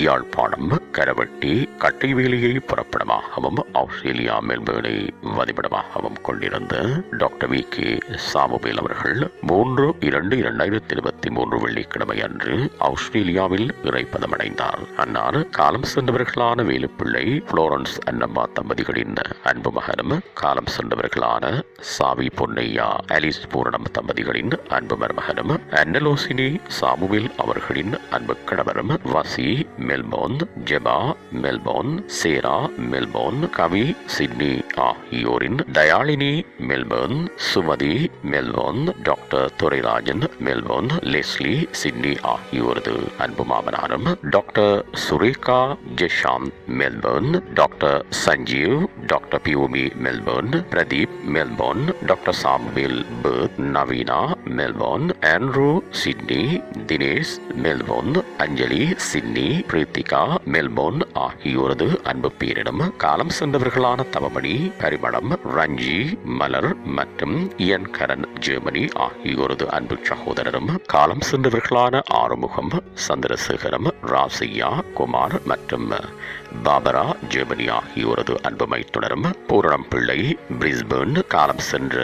Yazhpanam Karaveddy கட்டைவேலியை புறப்படமாகவும் Australia மெல்பேர்னை வதிவிடமாகவும் கொண்டிருந்த doctor V K Samuel அவர்கள் 3/2/2023 வெள்ளிக்கிழமை அன்று ஆஸ்திரேலியாவில் இறைப்பதமடைந்தார். அன்னார் காலம் சென்றவர்களான வேலுப்பிள்ளை புளோரன்ஸ் அன்னம்மா தம்பதிகளின் அன்பு மகனும் காலம் சென்றவர்களான சாவி பொன்னையா அலிஸ் பூரணம் தம்பதிகளின் அன்பு மருமகனும் அன்னலோசினி சாமுவேல் அவர்களின் அன்பு கணவரும் Vasi Melbourne, Jeba Melbourne, Sarah Melbourne, Kavi Sydney ஆகியோரின் Thayalini Melbourne, Sumathi Melbourne, doctor Thurairajan Melbourne, Leslie Sydney ஆகியோரது அன்பு மாமனாரும் doctor Sureka Jeshanth Melbourne, doctor Sanjeev, doctor Piyumi Melbourne, Pradeep Melbourne, doctor Samuel Perth, Naveena Melbourne, Andrew Sydney, Dinesh Melbourne, Anjali Sydney, Preethika Melbourne ஆகியோரது அன்பு பேரிடம் காலம் சென்றவர்களான தவமணி, பரிமளம், ரஞ்சி, மலர் மற்றும் இயன் கரன் ஜெர்மனி ஆகியோரது அன்பு சகோதரரும் காலம் சென்றவர்களான ஆறுமுகம், சந்திரசேகரம், ராசியா, குமார் மற்றும் பாபரா ஜெர்மனி ஆகியோரது அன்பு மைத்துனரும் பூரணம் பிள்ளை பிரிஸ்பர்ன், காலம் சென்ற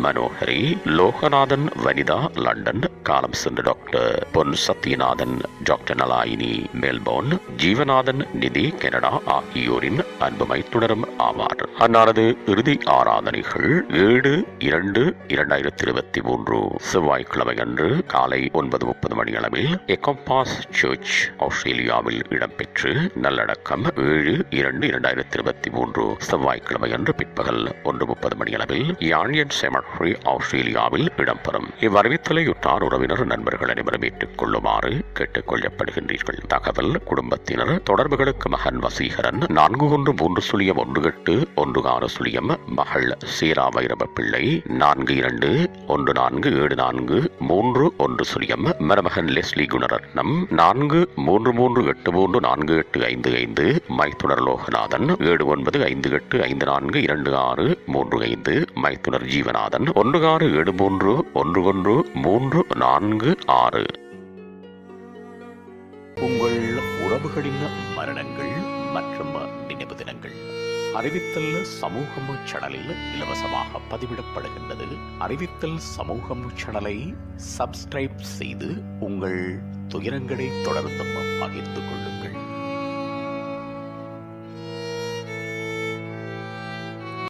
மனோகரி, லோகநாதன் வனிதா லண்டன், காலம் சென்ற டாக்டர் பொன் சத்யநாதன், டாக்டர் நலாயினி மெல்போர்ன், ஜீவநாதன் நிதி கனடா ஆகியோரின் அன்பு மைத்துனரும் ஆவார். அன்னாரது இறுதி ஆராதனைகள் 7/2/2023 செவ்வாய்க்கிழமை அன்று காலை 9:30 மணி அளவில் எகம்பாஸ் சர்ச் ஆஸ்திரேலியாவில் இடம்பெற்று நல்லடக்கம் 7/2/2023 செவ்வாய்க்கிழமை அன்று பிற்பகல் 1:30 மணி அளவில் யானியன் செமட்ரி ஆஸ்திரேலியாவில் இடம்பெறும். இவ்வறிவித்தலை உற்றார் உறவினர் நண்பர்கள் அனைவரும் ஏற்றுக் கொள்ளுமாறு கேட்டுக் கொள்ளப்படுகின்றீர்கள். தகவல் குடும்பத்தினர் தொடர்புகளுக்கு மகன் வசீகரன் 421016 மகள் சீரா வைரவ பிள்ளை 42147431 மருமகன் லெஸ்லி குணரத்னம் 43383485 மைத்துனர் லோகநாதன் 7958542635 மைத்துனர் ஜீவநாதன் 16731134 உங்கள் உறவுகளின் மரணங்கள் மற்றும் நினைவு தினங்கள் அறிவித்தல் சமூகம் சேனலில் இலவசமாக பதிவிடப்படுகின்றது. அறிவித்தல் சமூகம் சேனலை சப்ஸ்கிரைப் செய்து உங்கள் துயரங்களை தொடர்ந்து பகிர்ந்து கொள்ளுங்கள்.